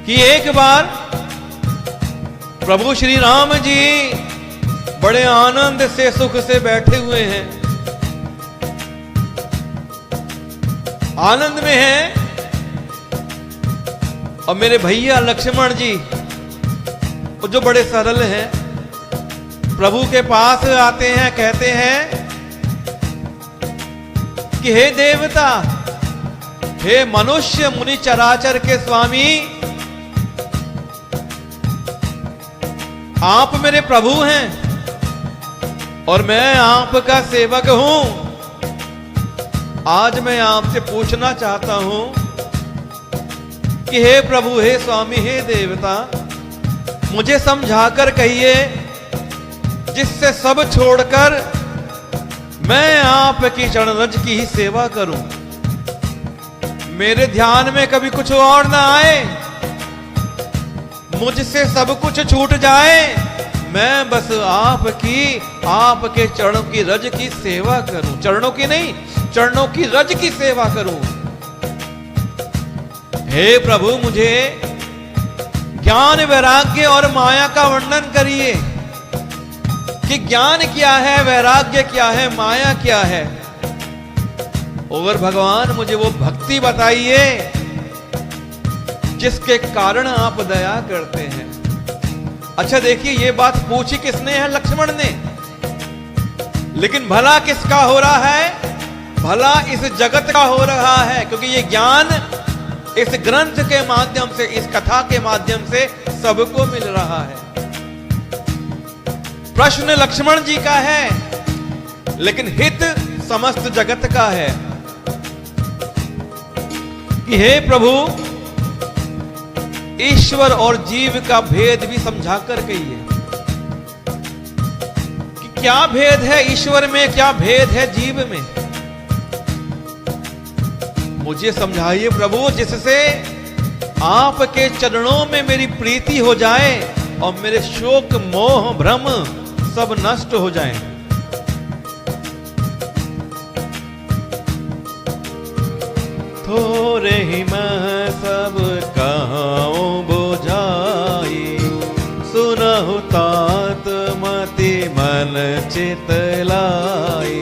कि एक बार प्रभु श्री राम जी बड़े आनंद से सुख से बैठे हुए हैं, आनंद में हैं, और मेरे भैया लक्ष्मण जी जो बड़े सरल हैं प्रभु के पास आते हैं, कहते हैं कि हे देवता, हे मनुष्य मुनि चराचर के स्वामी, आप मेरे प्रभु हैं और मैं आपका सेवक हूं। आज मैं आपसे पूछना चाहता हूं कि हे प्रभु, हे स्वामी, हे देवता, मुझे समझाकर कहिए जिससे सब छोड़कर मैं आपकी चरण रज की ही सेवा करूं। मेरे ध्यान में कभी कुछ और ना आए, मुझसे सब कुछ छूट जाए, मैं बस आपके चरणों की रज की सेवा करूं। चरणों की नहीं, चरणों की रज की सेवा करूं। हे प्रभु, मुझे ज्ञान, वैराग्य और माया का वर्णन करिए कि ज्ञान क्या है, वैराग्य क्या है, माया क्या है। और भगवान, मुझे वो भक्ति बताइए जिसके कारण आप दया करते हैं। अच्छा देखिए, ये बात पूछी किसने है? लक्ष्मण ने। लेकिन भला किसका हो रहा है? भला इस जगत का हो रहा है, क्योंकि ये ज्ञान इस ग्रंथ के माध्यम से, इस कथा के माध्यम से सबको मिल रहा है। प्रश्न लक्ष्मण जी का है, लेकिन हित समस्त जगत का है कि हे प्रभु, ईश्वर और जीव का भेद भी समझाकर कहिए कि क्या भेद है ईश्वर में, क्या भेद है जीव में। मुझे समझाइए प्रभु, जिससे आपके चरणों में मेरी प्रीति हो जाए और मेरे शोक, मोह, भ्रम सब नष्ट हो जाएं। थोरे ही मैं सब कहूं बुझाई, सुनहु तात मति मन चित लाई।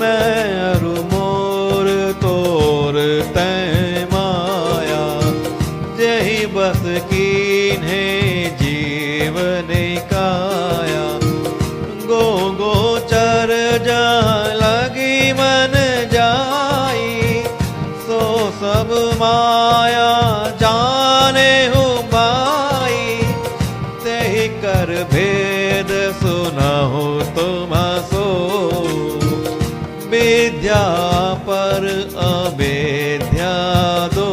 मैं अरु मोर तोर तै माया, जही बस कीन्हे जीवन काया। गो गोचर जहाँ लगी मन जाई, सो सब माया जाने हूँ बाई। तेहि कर भेद सुनहु तुम सो, विद्या पर अवेद्या दो।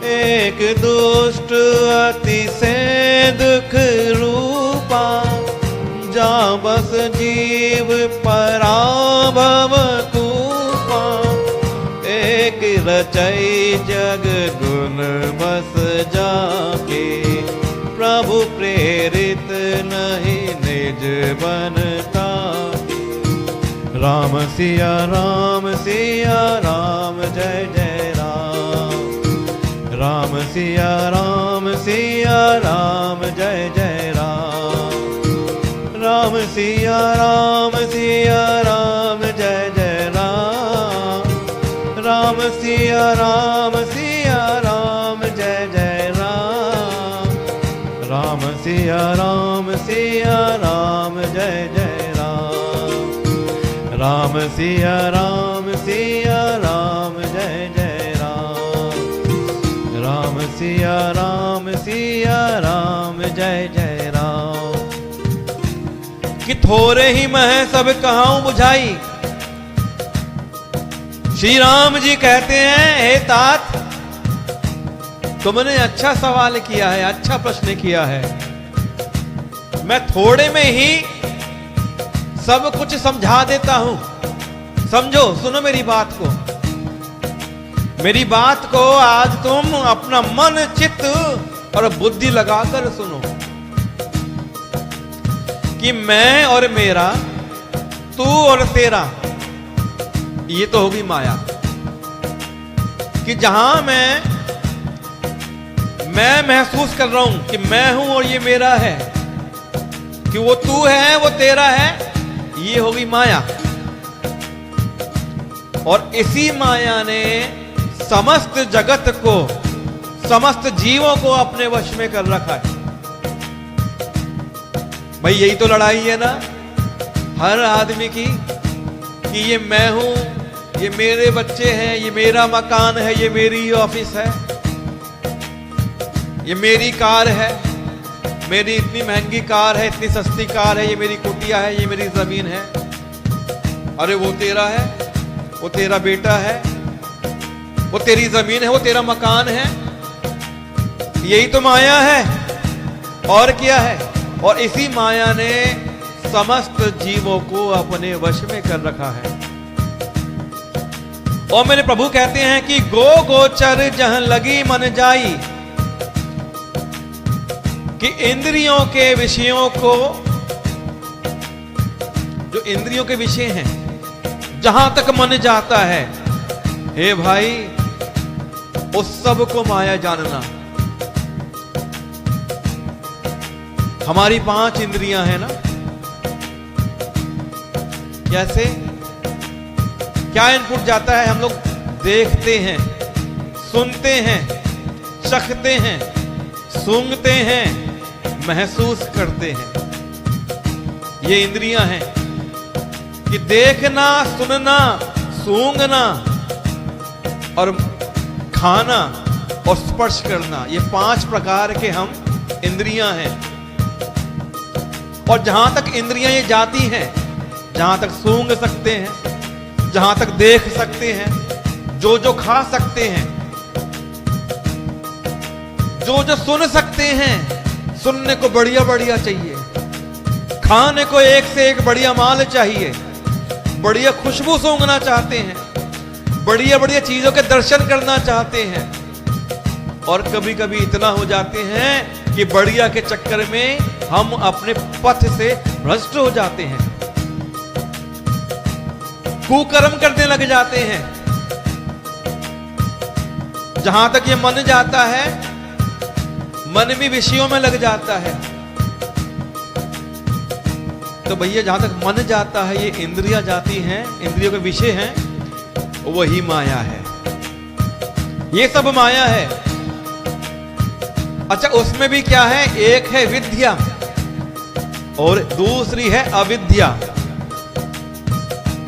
एक दुष्ट अति से दुख रूपा, जा बस जीव पराभव कूपा। एक रचई जग गुण बस जाके, प्रभु प्रेरित नहीं निज बनता। राम सिया राम, सिया राम, जय जय राम। राम सिया राम, सिया राम, जय जय राम। राम सिया राम, सिया राम, जय जय राम। राम सिया राम, सिया राम, जय जय राम। राम सिया राम, सिया राम, जय जय राम। राम सिया राम, सिया राम, जय जय राम। राम सिया राम, सिया राम, जय जय राम। कि थोरे ही मैं सब कहूं बुझाई। श्री राम जी कहते हैं, हे तात, तुमने अच्छा सवाल किया है, अच्छा प्रश्न किया है। मैं थोड़े में ही सब कुछ समझा देता हूं। समझो, सुनो मेरी बात को। मेरी बात को आज तुम अपना मन, चित्त और बुद्धि लगाकर सुनो कि मैं और मेरा, तू और तेरा, ये तो होगी माया। कि जहां मैं मैं महसूस कर रहा हूं कि मैं हूं और ये मेरा है, कि वो तू है वो तेरा है, ये होगी माया। और इसी माया ने समस्त जगत को, समस्त जीवों को अपने वश में कर रखा है। भाई यही तो लड़ाई है ना हर आदमी की, कि ये मैं हूं, ये मेरे बच्चे हैं, ये मेरा मकान है, ये मेरी ऑफिस है, ये मेरी कार है, मेरी इतनी महंगी कार है, इतनी सस्ती कार है, ये मेरी कुटिया है, ये मेरी जमीन है। अरे वो तेरा है, वो तेरा बेटा है, वो तेरी जमीन है, वो तेरा मकान है। यही तो माया है और क्या है। और इसी माया ने समस्त जीवों को अपने वश में कर रखा है। और मेरे प्रभु कहते हैं कि गो गोचर जहां लगी मन जाई, कि इंद्रियों के विषयों को, जो इंद्रियों के विषय हैं, जहां तक मन जाता है, हे भाई उस सब को माया जानना। हमारी 5 इंद्रियां हैं ना, कैसे क्या इनपुट जाता है, हम लोग देखते हैं, सुनते हैं, चखते हैं, सूंघते हैं, महसूस करते हैं। ये इंद्रियां हैं कि देखना, सुनना, सूंघना और खाना और स्पर्श करना, ये 5 प्रकार के हम इंद्रियां हैं। और जहां तक इंद्रियां ये जाती हैं, जहां तक सूंघ सकते हैं, जहां तक देख सकते हैं, जो जो खा सकते हैं, जो जो सुन सकते हैं, सुनने को बढ़िया बढ़िया चाहिए, खाने को एक से एक बढ़िया माल चाहिए, बढ़िया खुशबू सूंघना चाहते हैं, बढ़िया बढ़िया चीजों के दर्शन करना चाहते हैं। और कभी कभी इतना हो जाते हैं कि बढ़िया के चक्कर में हम अपने पथ से भ्रष्ट हो जाते हैं, कुकर्म करने लग जाते हैं। जहां तक ये मन जाता है, मन भी विषयों में लग जाता है। तो भैया जहां तक मन जाता है, ये इंद्रियां जाती हैं, इंद्रियों के विषय हैं, वही माया है, ये सब माया है। अच्छा, उसमें भी क्या है, एक है विद्या और दूसरी है अविद्या।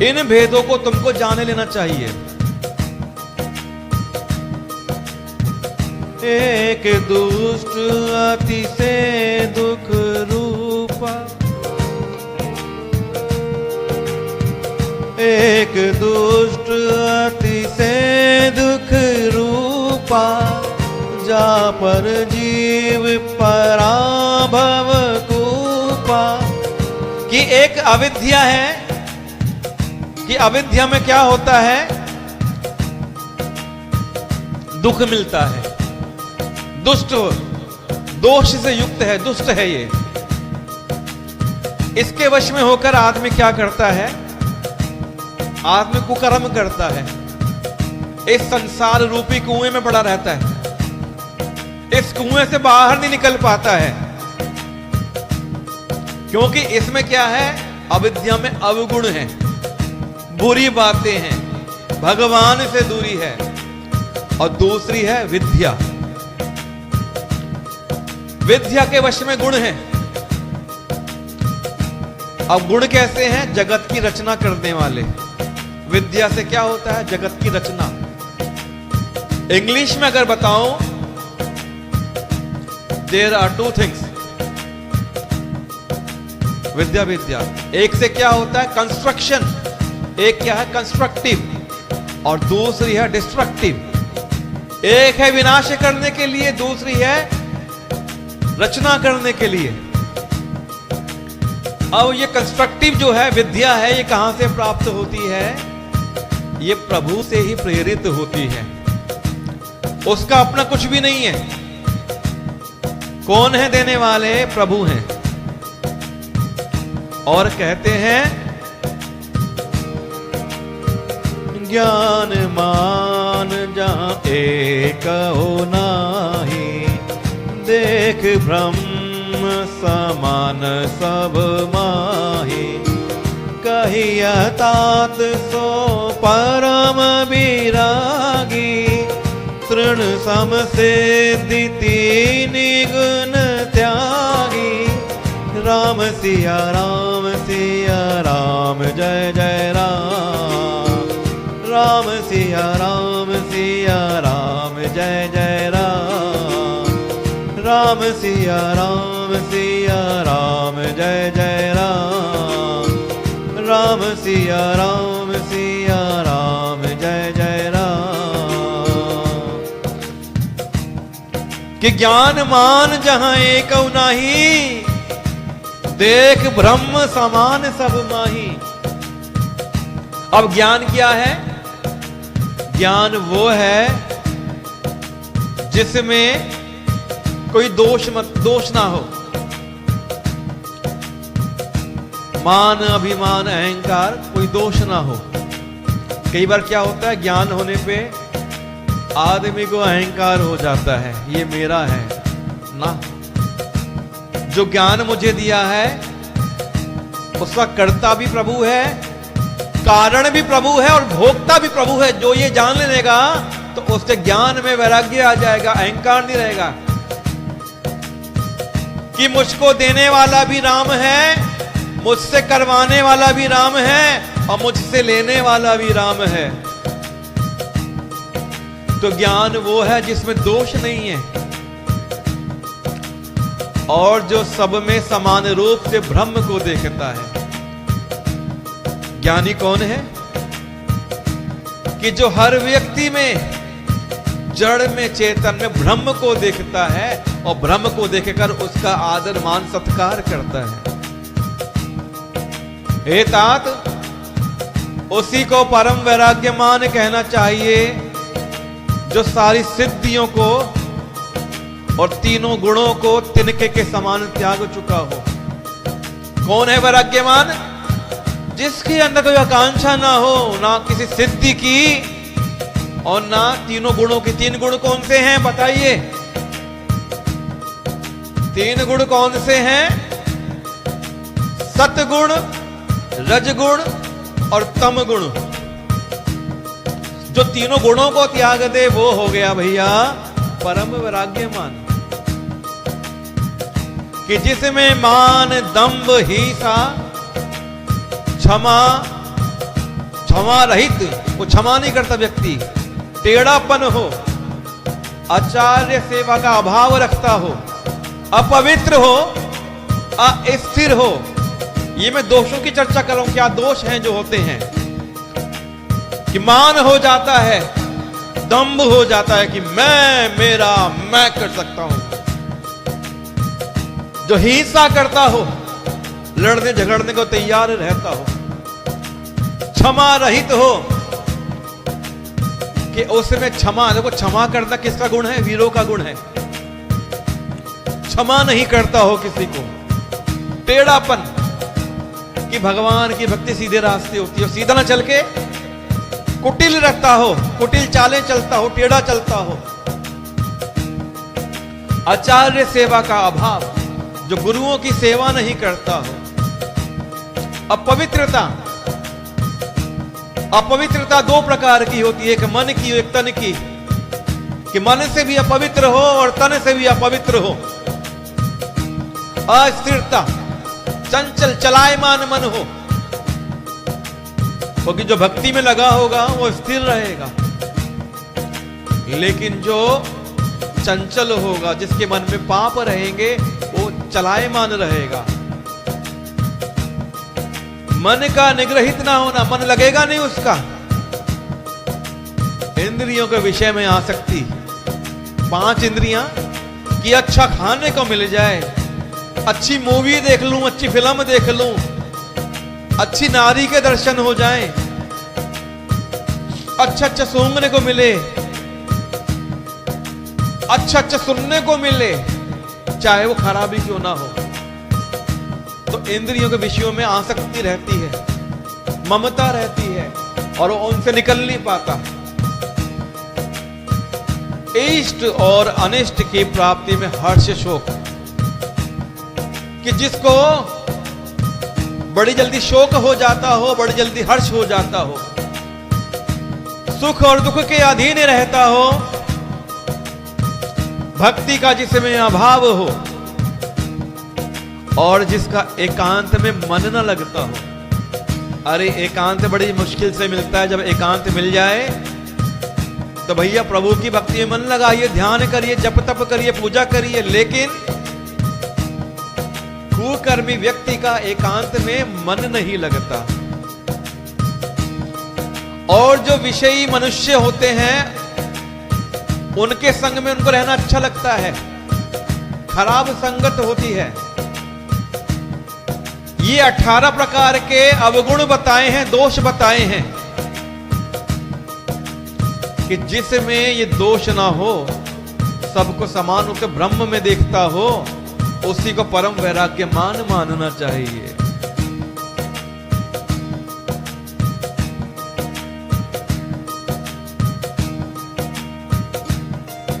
इन भेदों को तुमको जाने लेना चाहिए। एक दुष्ट अति से दुख रूपा, एक दुष्ट अति से दुख रूपा, जा पर जीव पराभव कूपा। कि एक अविद्या है, कि अविद्या में क्या होता है, दुख मिलता है, दुष्ट, दोष से युक्त है, दुष्ट है ये। इसके वश में होकर आदमी क्या करता है, आदमी कुकर्म करता है, इस संसार रूपी कुएं में पड़ा रहता है, इस कुएं से बाहर नहीं निकल पाता है। क्योंकि इसमें क्या है, अविद्या में अवगुण है, बुरी बातें हैं, भगवान से दूरी है। और दूसरी है विद्या, विद्या के वश में गुण है। अब गुण कैसे हैं, जगत की रचना करने वाले। विद्या से क्या होता है, जगत की रचना। इंग्लिश में अगर बताऊं, देयर आर 2 थिंग्स, विद्या विद्या। एक से क्या होता है, कंस्ट्रक्शन, एक क्या है कंस्ट्रक्टिव और दूसरी है डिस्ट्रक्टिव। एक है विनाश करने के लिए, दूसरी है रचना करने के लिए। अब ये कंस्ट्रक्टिव जो है विद्या है, ये कहां से प्राप्त होती है, ये प्रभु से ही प्रेरित होती है, उसका अपना कुछ भी नहीं है। कौन है देने वाले, प्रभु हैं। और कहते हैं ज्ञान मान जहां एक हो नाही, देख ब्रह्म समान सब माही, कहिया तात सो परम विरागी, तृण सम सिद्धि तीन गुण त्यागी, राम सिया राम जय जय राम, राम सिया राम जय जय राम, राम सिया राम जय जय राम, राम सिया राम जय जय राम। कि ज्ञान मान जहां एक नाही, देख ब्रह्म समान सब माही। अब ज्ञान क्या है? ज्ञान वो है जिसमें कोई दोष ना हो। मान अभिमान अहंकार कोई दोष ना हो। कई बार क्या होता है, ज्ञान होने पे आदमी को अहंकार हो जाता है, ये मेरा है ना। जो ज्ञान मुझे दिया है उसका कर्ता भी प्रभु है, कारण भी प्रभु है और भोक्ता भी प्रभु है। जो ये जान लेगा तो उसके ज्ञान में वैराग्य आ जाएगा, अहंकार नहीं रहेगा। कि मुझको देने वाला भी राम है, मुझसे करवाने वाला भी राम है और मुझसे लेने वाला भी राम है। तो ज्ञान वो है जिसमें दोष नहीं है और जो सब में समान रूप से ब्रह्म को देखता है। ज्ञानी कौन है? कि जो हर व्यक्ति में, जड़ में, चेतन में ब्रह्म को देखता है और ब्रह्म को देखकर उसका आदर मान सत्कार करता है। हे तात, उसी को परम वैराग्यमान कहना चाहिए जो सारी सिद्धियों को और तीनों गुणों को तिनके के समान त्याग चुका हो। कौन है वैराग्यमान? जिसके अंदर कोई आकांक्षा ना हो, ना किसी सिद्धि की और ना तीनों गुणों की। तीन गुण कौन से हैं बताइए? तीन गुण कौन से हैं? सतगुण, रजगुण और तम गुण। जो तीनों गुणों को त्याग दे वो हो गया भैया परम वैराग्यमान। कि जिसमें मान, दंभ, हीसा, क्षमा रहित, वो क्षमा नहीं करता व्यक्ति, टेढ़ापन हो, आचार्य सेवा का अभाव रखता हो, अपवित्र हो, अस्थिर हो। ये मैं दोषों की चर्चा कर रहा हूं, क्या दोष हैं जो होते हैं। कि मान हो जाता है, दंभ हो जाता है कि मैं कर सकता हूं। जो हिंसा करता हो, लड़ने झगड़ने को तैयार रहता हो, क्षमा रहित हो कि उसमें क्षमा, देखो क्षमा करना किसका गुण है? वीरों का गुण है। क्षमा नहीं करता हो किसी को। टेढ़ापन, कि भगवान की भक्ति सीधे रास्ते होती है, सीधा ना चल के कुटिल रहता हो, कुटिल चालें चलता हो, टेढ़ा चलता हो। आचार्य सेवा का अभाव, जो गुरुओं की सेवा नहीं करता हो। अपवित्रता दो प्रकार की होती है, एक मन की एक तन की। कि मन से भी अपवित्र हो और तन से भी अपवित्र हो। अस्थिरता, चंचल चलायमान मन हो। क्योंकि जो भक्ति में लगा होगा वो स्थिर रहेगा, लेकिन जो चंचल होगा, जिसके मन में पाप रहेंगे, वो चलायमान रहेगा। मन का निग्रहित ना होना, मन लगेगा नहीं उसका। इंद्रियों के विषय में आसक्ति, 5 इंद्रियां, कि अच्छा खाने को मिल जाए, अच्छी मूवी देख लूं, अच्छी फिल्म देख लूं, अच्छी नारी के दर्शन हो जाएं, अच्छा सूंघने को मिले, अच्छा सुनने को मिले, चाहे वो खराबी क्यों ना हो। तो इंद्रियों के विषयों में आसक्ति रहती है, ममता रहती है और वो उनसे निकल नहीं पाता। इष्ट और अनिष्ट की प्राप्ति में हर्ष शोक, कि जिसको बड़ी जल्दी शोक हो जाता हो, बड़ी जल्दी हर्ष हो जाता हो, सुख और दुख के अधीन रहता हो, भक्ति का जिसमें अभाव हो, और जिसका एकांत में मन न लगता हो। अरे एकांत बड़ी मुश्किल से मिलता है, जब एकांत मिल जाए तो भैया प्रभु की भक्ति में मन लगाइए, ध्यान करिए, जप तप करिए, पूजा करिए, लेकिन कुकर्मी व्यक्ति का एकांत में मन नहीं लगता। और जो विषयी मनुष्य होते हैं उनके संग में उनको रहना अच्छा लगता है, खराब संगत होती है। ये 18 प्रकार के अवगुण बताए हैं, दोष बताए हैं, कि जिसमें ये दोष ना हो, सबको समान रूप से ब्रह्म में देखता हो, उसी को परम वैराग्यमान मानना चाहिए।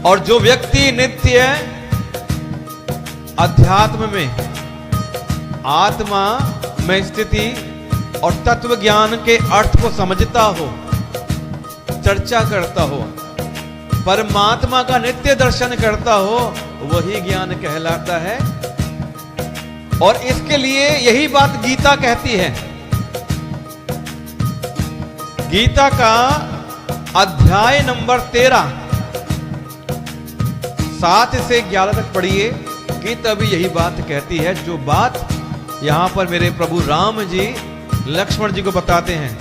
और जो व्यक्ति नित्य अध्यात्म में, आत्मा में स्थिति और तत्व ज्ञान के अर्थ को समझता हो, चर्चा करता हो, परमात्मा का नित्य दर्शन करता हो, वही ज्ञान कहलाता है। और इसके लिए यही बात गीता कहती है। गीता का अध्याय नंबर 13 7 से 11 तक पढ़िए। गीता भी यही बात कहती है, जो बात यहां पर मेरे प्रभु राम जी लक्ष्मण जी को बताते हैं।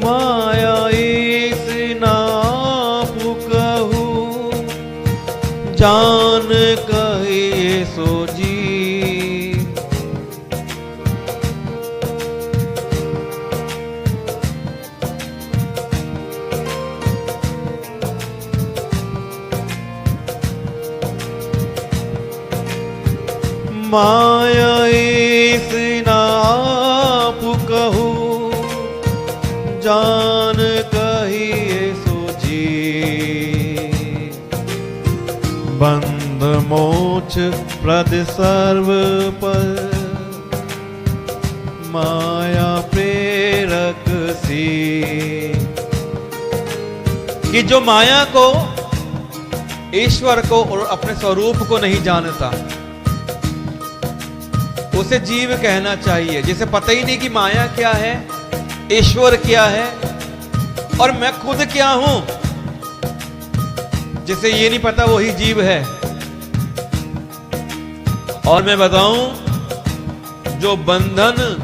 माया इस नापु कहूं, जान कहिए सो जी। माया इस नापु कहूं, जान कहिए सो जी। बंध मोक्ष प्रद सर्व पर, माया प्रेरक सी। कि जो माया को, ईश्वर को और अपने स्वरूप को नहीं जानता, उसे जीव कहना चाहिए। जिसे पता ही नहीं कि माया क्या है, ईश्वर क्या है, और मैं खुद क्या हूं, जिसे ये नहीं पता वही जीव है। और मैं बताऊं, जो बंधन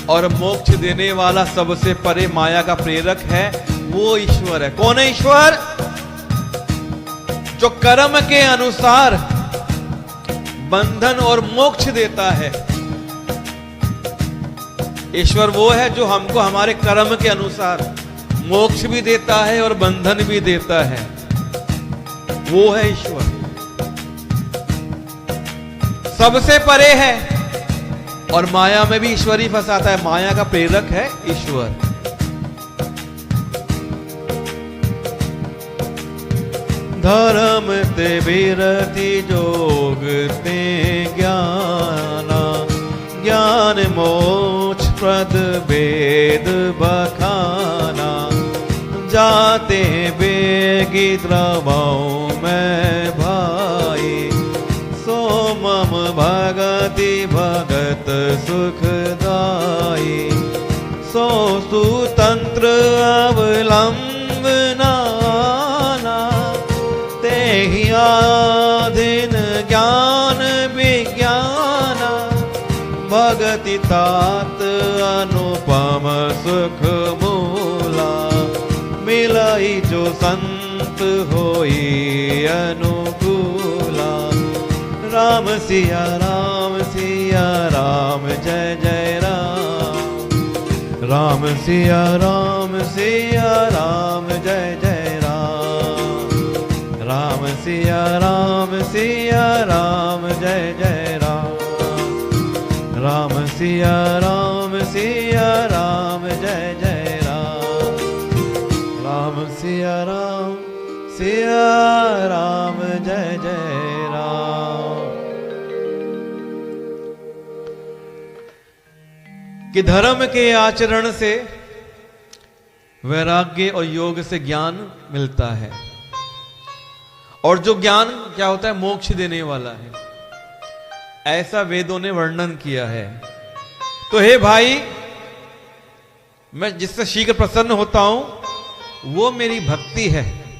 और मोक्ष देने वाला सबसे परे माया का प्रेरक है, वो ईश्वर है। कौन है ईश्वर? जो कर्म के अनुसार बंधन और मोक्ष देता है। ईश्वर वो है जो हमको हमारे कर्म के अनुसार मोक्ष भी देता है और बंधन भी देता है, वो है ईश्वर। सबसे परे है, और माया में भी ईश्वर ही फंसाता है। माया का प्रेरक है ईश्वर। धर्म ते विरति जोग ते ज्ञाना, ज्ञान मोक्ष प्रद वेद बखाना। जाते बेगी द्रवों में भाई, सो मम भगति भगत सुखदाई। सो सुतंत्र अवलंबना, तेहि आधीन ज्ञान विज्ञाना। भगति तात अनुपम सुख मूला, मिलाई जो संत होई अनुकूला। राम सिया राम जय जय राम। राम सिया राम जय जय राम। राम सिया राम जय जय राम। राम सिया राम जय जय राम। सिया राम जय जय राम। कि धर्म के आचरण से वैराग्य और योग से ज्ञान मिलता है, और जो ज्ञान क्या होता है, मोक्ष देने वाला है, ऐसा वेदों ने वर्णन किया है। तो हे भाई, मैं जिससे शीघ्र प्रसन्न होता हूं वो मेरी भक्ति है,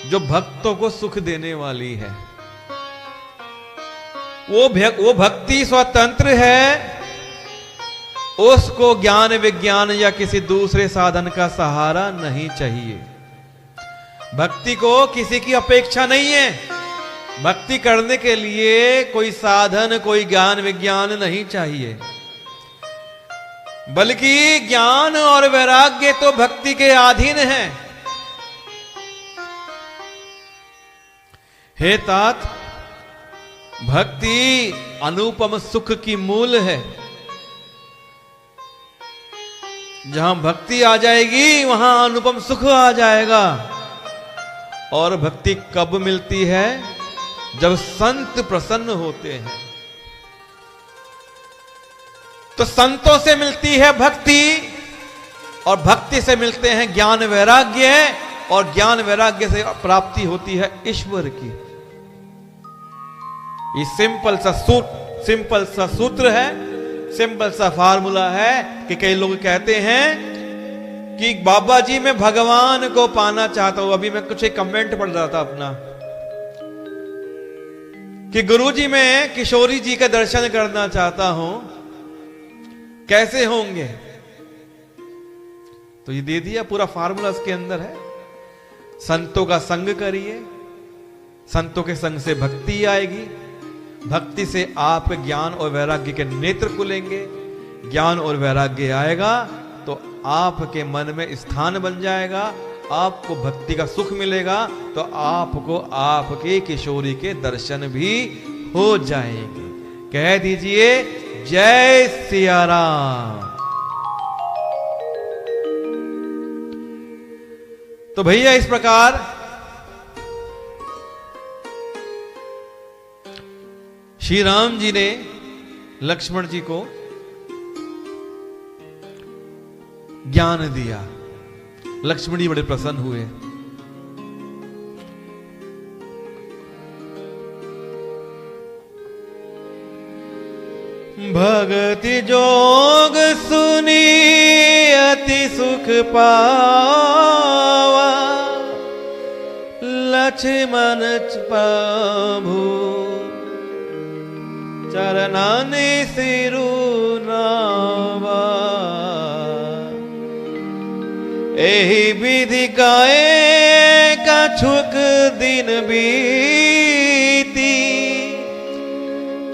जो भक्तों को सुख देने वाली है। वो भक्ति स्वतंत्र है, उसको ज्ञान विज्ञान या किसी दूसरे साधन का सहारा नहीं चाहिए। भक्ति को किसी की अपेक्षा नहीं है। भक्ति करने के लिए कोई साधन, कोई ज्ञान विज्ञान नहीं चाहिए, बल्कि ज्ञान और वैराग्य तो भक्ति के अधीन है। हे तात, भक्ति अनुपम सुख की मूल है। जहां भक्ति आ जाएगी वहां अनुपम सुख आ जाएगा। और भक्ति कब मिलती है? जब संत प्रसन्न होते हैं। तो संतों से मिलती है भक्ति, और भक्ति से मिलते हैं ज्ञान वैराग्य, और ज्ञान वैराग्य से प्राप्ति होती है ईश्वर की। ये सिंपल सा सूत्र है, सिंपल सा फार्मूला है। कि कई लोग कहते हैं कि बाबा जी मैं भगवान को पाना चाहता हूं। अभी मैं कुछ एक कमेंट पढ़ रहा था अपना, कि गुरुजी मैं किशोरी जी का दर्शन करना चाहता हूं, कैसे होंगे? तो ये दे दिया पूरा फार्मूला, इसके अंदर है। संतों का संग करिए, संतों के संग से भक्ति आएगी, भक्ति से आप ज्ञान और वैराग्य के नेत्र खुलेंगे, ज्ञान और वैराग्य आएगा तो आपके मन में स्थान बन जाएगा, आपको भक्ति का सुख मिलेगा, तो आपको आपके किशोरी के दर्शन भी हो जाएंगे। कह दीजिए जय सिया राम। तो भैया इस प्रकार श्री राम जी ने लक्ष्मण जी को ज्ञान दिया। लक्ष्मण जी बड़े प्रसन्न हुए। भक्ति जोग सुनी अति सुख पावा, लक्ष्मण प्रभु चरणानि सिरुनावा। एहि विधि गाए कछुक दिन बीती,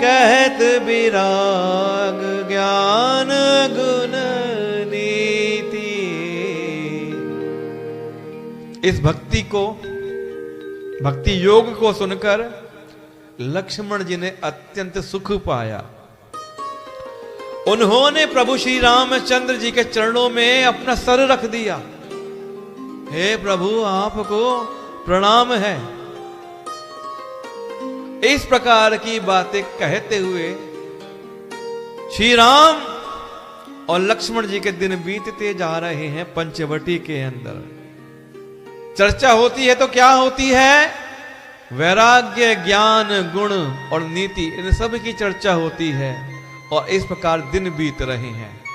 कहत विराग ज्ञान गुण नीति। इस भक्ति को, भक्ति योग को सुनकर लक्ष्मण जी ने अत्यंत सुख पाया। उन्होंने प्रभु श्री रामचंद्र जी के चरणों में अपना सर रख दिया। हे प्रभु आपको प्रणाम है। इस प्रकार की बातें कहते हुए श्री राम और लक्ष्मण जी के दिन बीतते जा रहे हैं पंचवटी के अंदर। चर्चा होती है तो क्या होती है? वैराग्य, ज्ञान, गुण और नीति, इन सब की चर्चा होती है। और इस प्रकार दिन बीत रहे हैं।